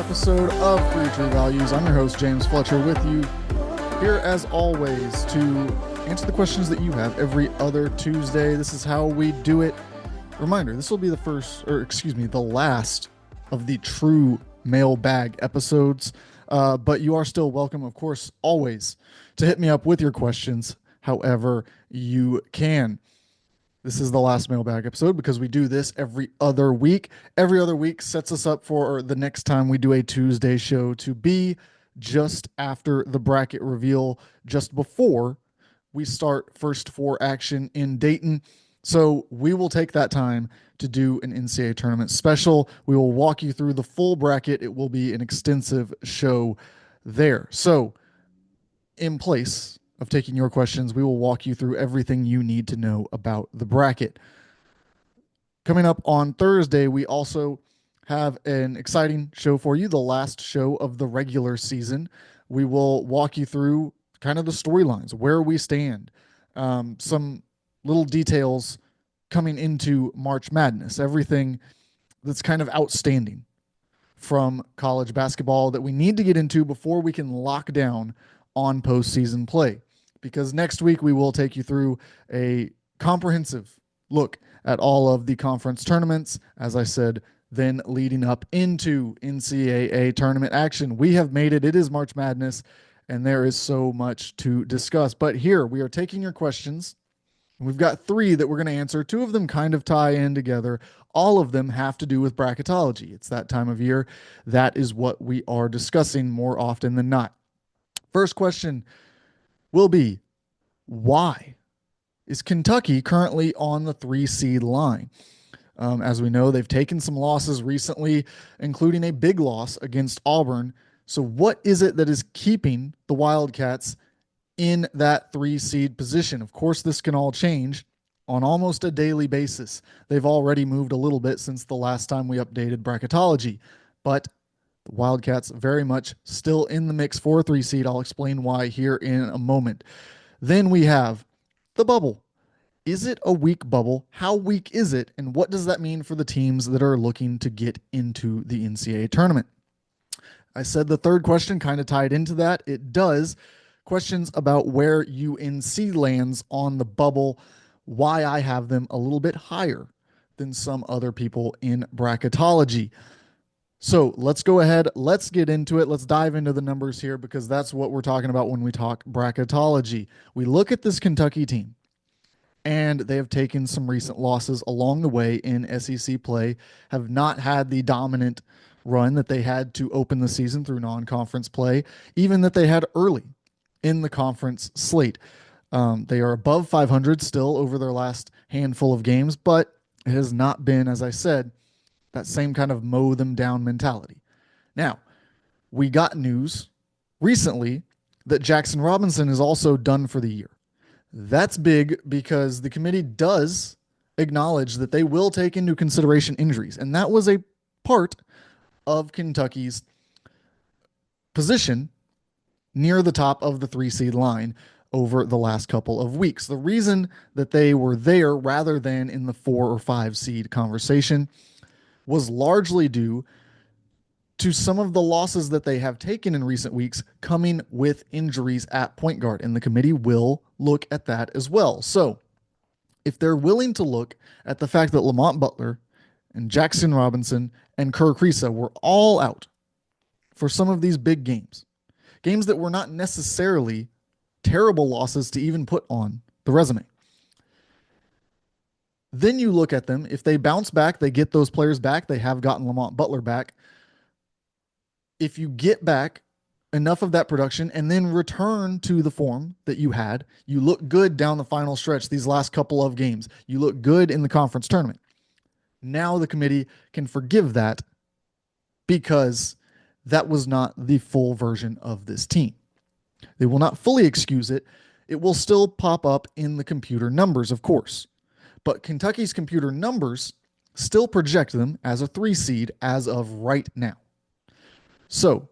episode of Three True Values. I'm your host, James Fletcher, with you here as always to answer the questions that you have every other Tuesday. This is how we do it. Reminder, this will be the last of the true mailbag episodes, but you are still welcome, of course, always to hit me up with your questions however you can. This is the last mailbag episode because we do this every other week. Every other week sets us up for the next time we do a Tuesday show to be just after the bracket reveal, just before we start first four action in Dayton. So we will take that time to do an NCAA tournament special. We will walk you through the full bracket. It will be an extensive show there. So in place of taking your questions, we will walk you through everything you need to know about the bracket. Coming up on Thursday, we also have an exciting show for you, the last show of the regular season. We will walk you through kind of the storylines, where we stand, some little details coming into March Madness, everything that's kind of outstanding from college basketball that we need to get into before we can lock down on postseason play. Because next week we will take you through a comprehensive look at all of the conference tournaments, as I said, then leading up into NCAA tournament action. We have made it. It is March Madness, and there is so much to discuss. But here, we are taking your questions. We've got three that we're going to answer. Two of them kind of tie in together. All of them have to do with bracketology. It's that time of year. That is what we are discussing more often than not. First question will be, why is Kentucky currently on the 3-seed line? As we know, they've taken some losses recently, including a big loss against Auburn. So what is it that is keeping the Wildcats in that 3-seed position? Of course, this can all change on almost a daily basis. They've already moved a little bit since the last time we updated bracketology, but the Wildcats very much still in the mix for a 3-seed. I'll explain why here in a moment. Then we have the bubble. Is it a weak bubble? How weak is it? And what does that mean for the teams that are looking to get into the NCAA tournament? I said the third question kind of tied into that. It does. Questions about where UNC lands on the bubble, why I have them a little bit higher than some other people in bracketology. So let's go ahead. Let's get into it. Let's dive into the numbers here because that's what we're talking about when we talk bracketology. We look at this Kentucky team, and they have taken some recent losses along the way in SEC play, have not had the dominant run that they had to open the season through non-conference play, even that they had early in the conference slate. They are above 500 still over their last handful of games, but it has not been, as I said, that same kind of mow them down mentality. Now, we got news recently that Jackson Robinson is also done for the year. That's big because the committee does acknowledge that they will take into consideration injuries, and that was a part of Kentucky's position near the top of the 3-seed line over the last couple of weeks. The reason that they were there rather than in the 4 or 5-seed conversation was largely due to some of the losses that they have taken in recent weeks coming with injuries at point guard, and the committee will look at that as well. So if they're willing to look at the fact that Lamont Butler and Jackson Robinson and Kerr Kriisa were all out for some of these big games that were not necessarily terrible losses to even put on the resume, then you look at them. If they bounce back, they get those players back. They have gotten Lamont Butler back. If you get back enough of that production and then return to the form that you had, you look good down the final stretch these last couple of games. You look good in the conference tournament. Now the committee can forgive that because that was not the full version of this team. They will not fully excuse it. It will still pop up in the computer numbers, of course. But Kentucky's computer numbers still project them as a 3-seed as of right now. So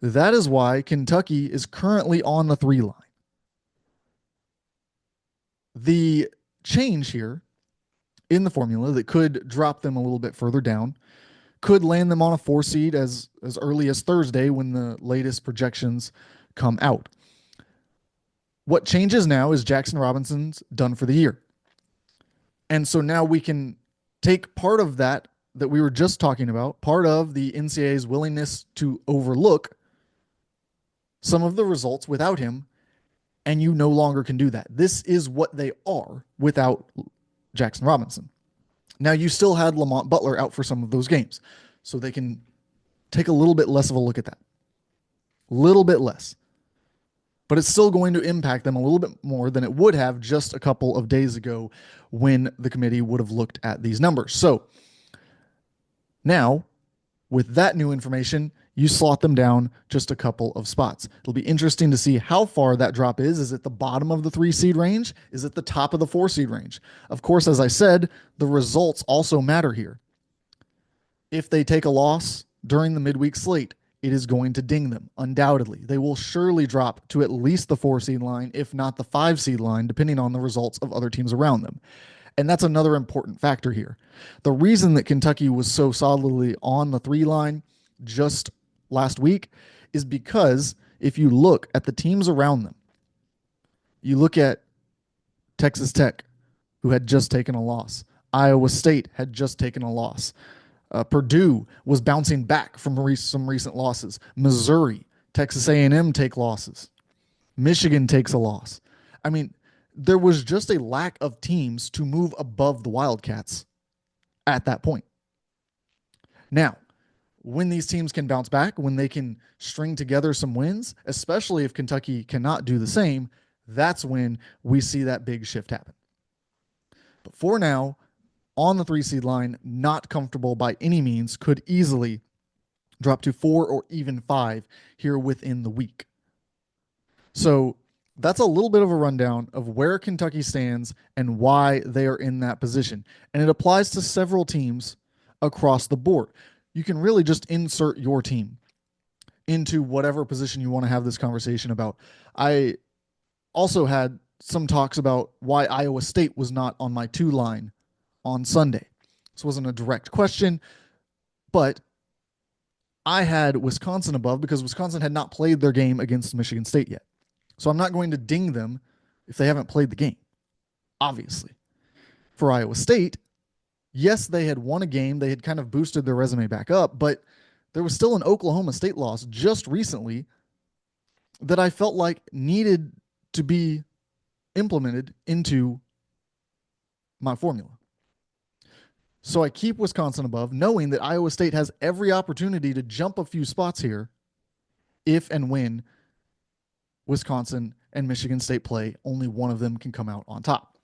that is why Kentucky is currently on the 3 line. The change here in the formula that could drop them a little bit further down could land them on a 4 seed as early as Thursday when the latest projections come out. What changes now is Jackson Robinson's done for the year. And so now we can take part of that we were just talking about, part of the NCAA's willingness to overlook some of the results without him, and you no longer can do that. This is what they are without Jackson Robinson. Now, you still had Lamont Butler out for some of those games, so they can take a little bit less of a look at that. A little bit less. But it's still going to impact them a little bit more than it would have just a couple of days ago when the committee would have looked at these numbers. So now, with that new information, you slot them down just a couple of spots. It'll be interesting to see how far that drop is. Is it the bottom of the 3 seed range? Is it the top of the 4 seed range? Of course, as I said, the results also matter here. If they take a loss during the midweek slate, it is going to ding them, undoubtedly. They will surely drop to at least the 4 seed line, if not the 5 seed line, depending on the results of other teams around them. And that's another important factor here. The reason that Kentucky was so solidly on the 3 line just last week is because if you look at the teams around them, you look at Texas Tech, who had just taken a loss. Iowa State had just taken a loss. Purdue was bouncing back from some recent losses. Missouri, Texas A&M take losses. Michigan takes a loss. I mean, there was just a lack of teams to move above the Wildcats at that point. Now, when these teams can bounce back, when they can string together some wins, especially if Kentucky cannot do the same, that's when we see that big shift happen. But for now, on the 3 seed line, not comfortable by any means, could easily drop to 4 or even 5 here within the week. So that's a little bit of a rundown of where Kentucky stands and why they are in that position. And it applies to several teams across the board. You can really just insert your team into whatever position you want to have this conversation about. I also had some talks about why Iowa State was not on my 2 line on Sunday. This wasn't a direct question, but I had Wisconsin above because Wisconsin had not played their game against Michigan State yet. So I'm not going to ding them if they haven't played the game, obviously. For Iowa State, yes, they had won a game. They had kind of boosted their resume back up, but there was still an Oklahoma State loss just recently that I felt like needed to be implemented into my formula. So I keep Wisconsin above, knowing that Iowa State has every opportunity to jump a few spots here if and when Wisconsin and Michigan State play. Only one of them can come out on top.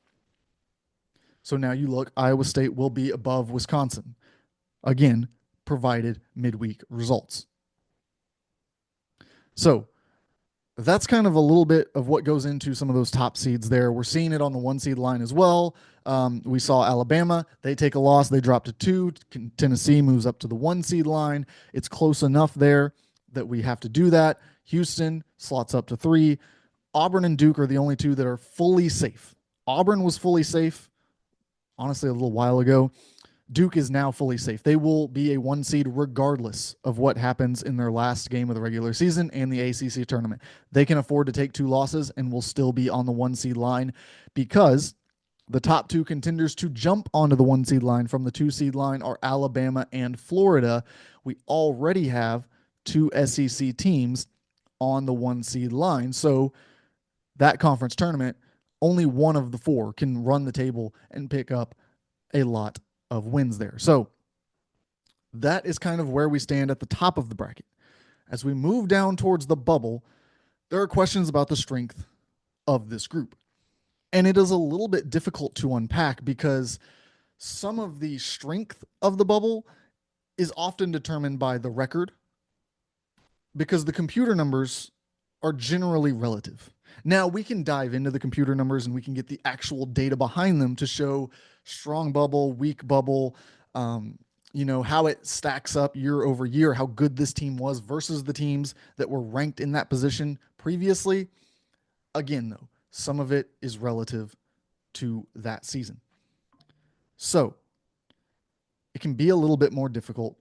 So now you look, Iowa State will be above Wisconsin. Again, provided midweek results. So that's kind of a little bit of what goes into some of those top seeds there. We're seeing it on the 1 seed line as well. We saw Alabama. They take a loss. They drop to 2. Tennessee moves up to the 1 seed line. It's close enough there that we have to do that. Houston slots up to 3. Auburn and Duke are the only 2 that are fully safe. Auburn was fully safe, honestly, a little while ago. Duke is now fully safe. They will be a 1 seed regardless of what happens in their last game of the regular season and the ACC tournament. They can afford to take 2 losses and will still be on the 1 seed line because the top 2 contenders to jump onto the 1 seed line from the 2 seed line are Alabama and Florida. We already have 2 SEC teams on the 1 seed line. So that conference tournament, only one of the 4 can run the table and pick up a lot of wins there. So that is kind of where we stand at the top of the bracket. As we move down towards the bubble, there are questions about the strength of this group. And it is a little bit difficult to unpack because some of the strength of the bubble is often determined by the record, because the computer numbers are generally relative. Now, we can dive into the computer numbers and we can get the actual data behind them to show strong bubble, weak bubble, how it stacks up year over year, how good this team was versus the teams that were ranked in that position previously. Again, though, some of it is relative to that season. So it can be a little bit more difficult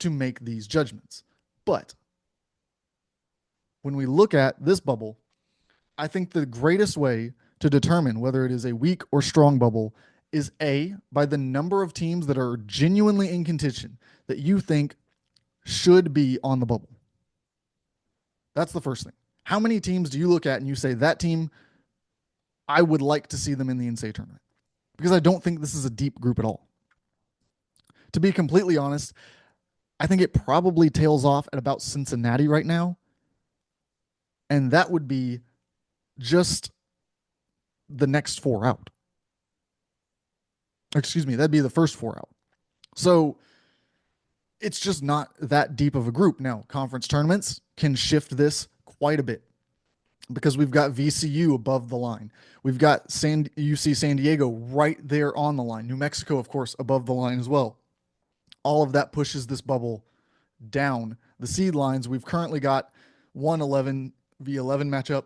to make these judgments. But when we look at this bubble, I think the greatest way to determine whether it is a weak or strong bubble is A, by the number of teams that are genuinely in contention that you think should be on the bubble. That's the first thing. How many teams do you look at and you say, that team, I would like to see them in the NCAA tournament? Because I don't think this is a deep group at all. To be completely honest, I think it probably tails off at about Cincinnati right now. And that would be just the next four out. Excuse me, that'd be the first four out. So it's just not that deep of a group. Now, conference tournaments can shift this quite a bit because we've got VCU above the line. We've got UC San Diego right there on the line. New Mexico, of course, above the line as well. All of that pushes this bubble down the seed lines. We've currently got one 11 v 11 matchup,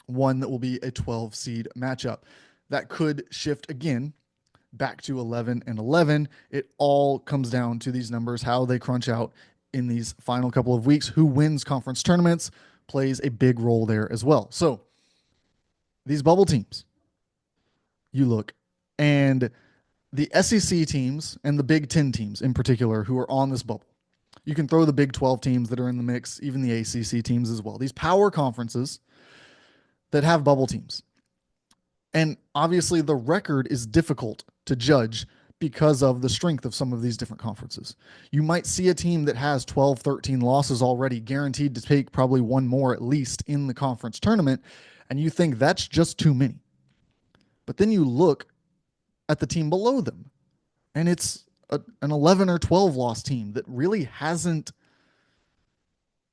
one that will be a 12 seed matchup. That could shift again back to 11 and 11. It all comes down to these numbers, how they crunch out in these final couple of weeks. Who wins conference tournaments plays a big role there as well. So these bubble teams, you look, and the SEC teams and the Big Ten teams in particular who are on this bubble. You can throw the Big 12 teams that are in the mix, even the ACC teams as well. These power conferences that have bubble teams. And obviously the record is difficult to judge because of the strength of some of these different conferences. You might see a team that has 12, 13 losses already, guaranteed to take probably one more at least in the conference tournament, and you think that's just too many. But then you look at the team below them, and it's an 11 or 12 loss team that really hasn't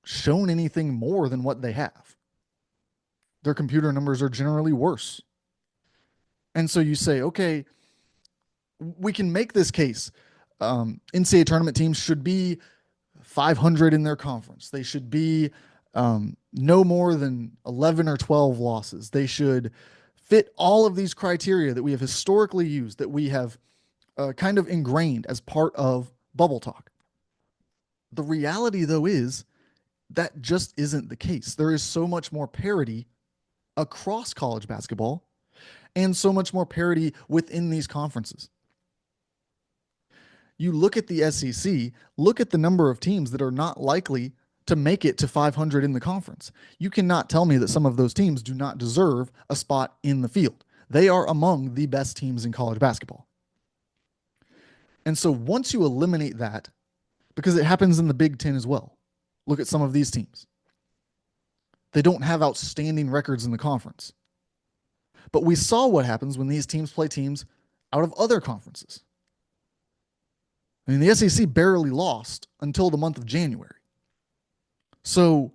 shown anything more than what they have. Their computer numbers are generally worse. And so you say, okay, we can make this case. NCAA tournament teams should be 500 in their conference. They should be no more than 11 or 12 losses. They should fit all of these criteria that we have historically used, that we have kind of ingrained as part of bubble talk. The reality, though, is that just isn't the case. There is so much more parity across college basketball and so much more parity within these conferences. You look at the SEC, look at the number of teams that are not likely to make it to 500 in the conference. You cannot tell me that some of those teams do not deserve a spot in the field. They are among the best teams in college basketball. And so once you eliminate that, because it happens in the Big Ten as well, look at some of these teams. They don't have outstanding records in the conference. But we saw what happens when these teams play teams out of other conferences. I mean, the SEC barely lost until the month of January. So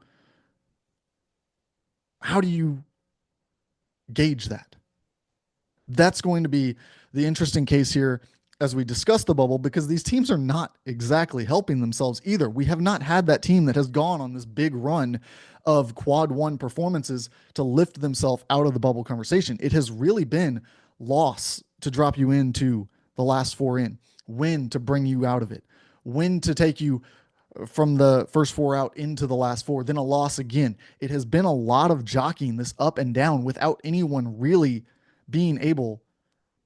how do you gauge that? That's going to be the interesting case here as we discuss the bubble, because these teams are not exactly helping themselves either. We have not had that team that has gone on this big run of quad one performances to lift themselves out of the bubble conversation. It has really been loss to drop you into the last four in, win to bring you out of it, win to take you from the first four out into the last four, then a loss again. It has been a lot of jockeying this up and down without anyone really being able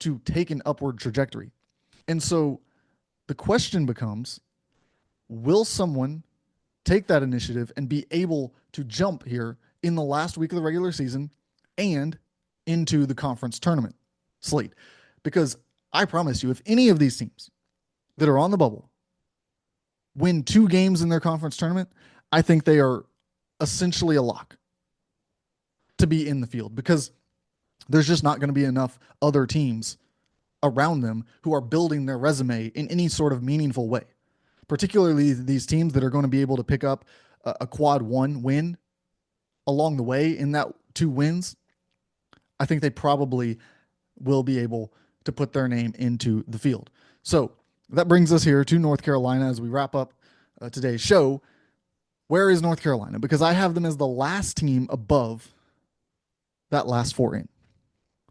to take an upward trajectory. And so the question becomes, will someone take that initiative and be able to jump here in the last week of the regular season and into the conference tournament slate? Because I promise you, if any of these teams that are on the bubble win 2 games in their conference tournament, I think they are essentially a lock to be in the field, because there's just not going to be enough other teams around them who are building their resume in any sort of meaningful way, particularly these teams that are going to be able to pick up a quad one win along the way in that 2 wins. I think they probably will be able to put their name into the field. So that brings us here to North Carolina as we wrap up today's show. Where is North Carolina? Because I have them as the last team above that last 4 in.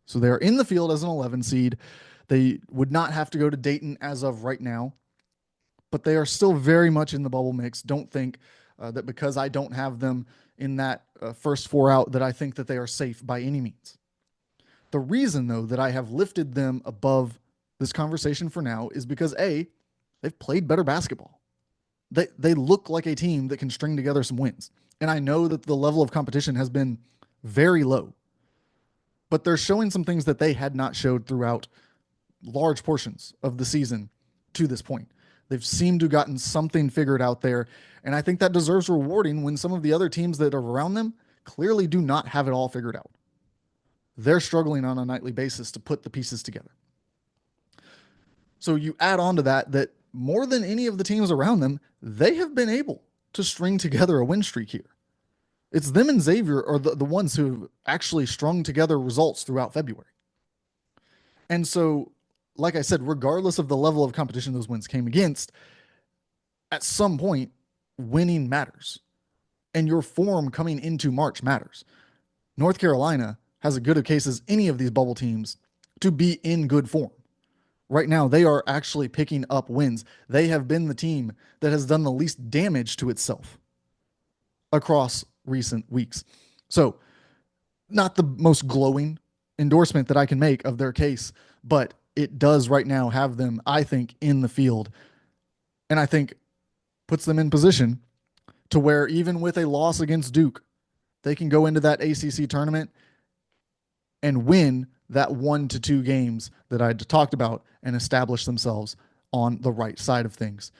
So they're in the field as an 11 seed. They would not have to go to Dayton as of right now, but they are still very much in the bubble mix. Don't think that because I don't have them in that first four out that I think that they are safe by any means. The reason, though, that I have lifted them above this conversation for now is because A, they've played better basketball. They look like a team that can string together some wins. And I know that the level of competition has been very low, but they're showing some things that they had not showed throughout large portions of the season to this point. They've seemed to have gotten something figured out there. And I think that deserves rewarding when some of the other teams that are around them clearly do not have it all figured out. They're struggling on a nightly basis to put the pieces together. So you add on to that more than any of the teams around them, they have been able to string together a win streak here. It's them and Xavier are the ones who have actually strung together results throughout February. And so, like I said, regardless of the level of competition those wins came against, at some point, winning matters. And your form coming into March matters. North Carolina has a good of case as any of these bubble teams to be in good form. Right now, they are actually picking up wins. They have been the team that has done the least damage to itself across recent weeks. So, not the most glowing endorsement that I can make of their case, but it does right now have them, I think, in the field. And I think puts them in position to where even with a loss against Duke, they can go into that ACC tournament and win that 1 to 2 games that I talked about and establish themselves on the right side of things.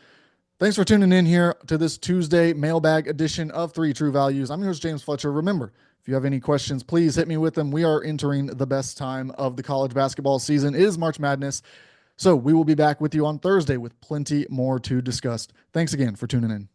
Thanks for tuning in here to this Tuesday mailbag edition of 3 True Values. I'm your host, James Fletcher. Remember, if you have any questions, please hit me with them. We are entering the best time of the college basketball season. It is March Madness. So we will be back with you on Thursday with plenty more to discuss. Thanks again for tuning in.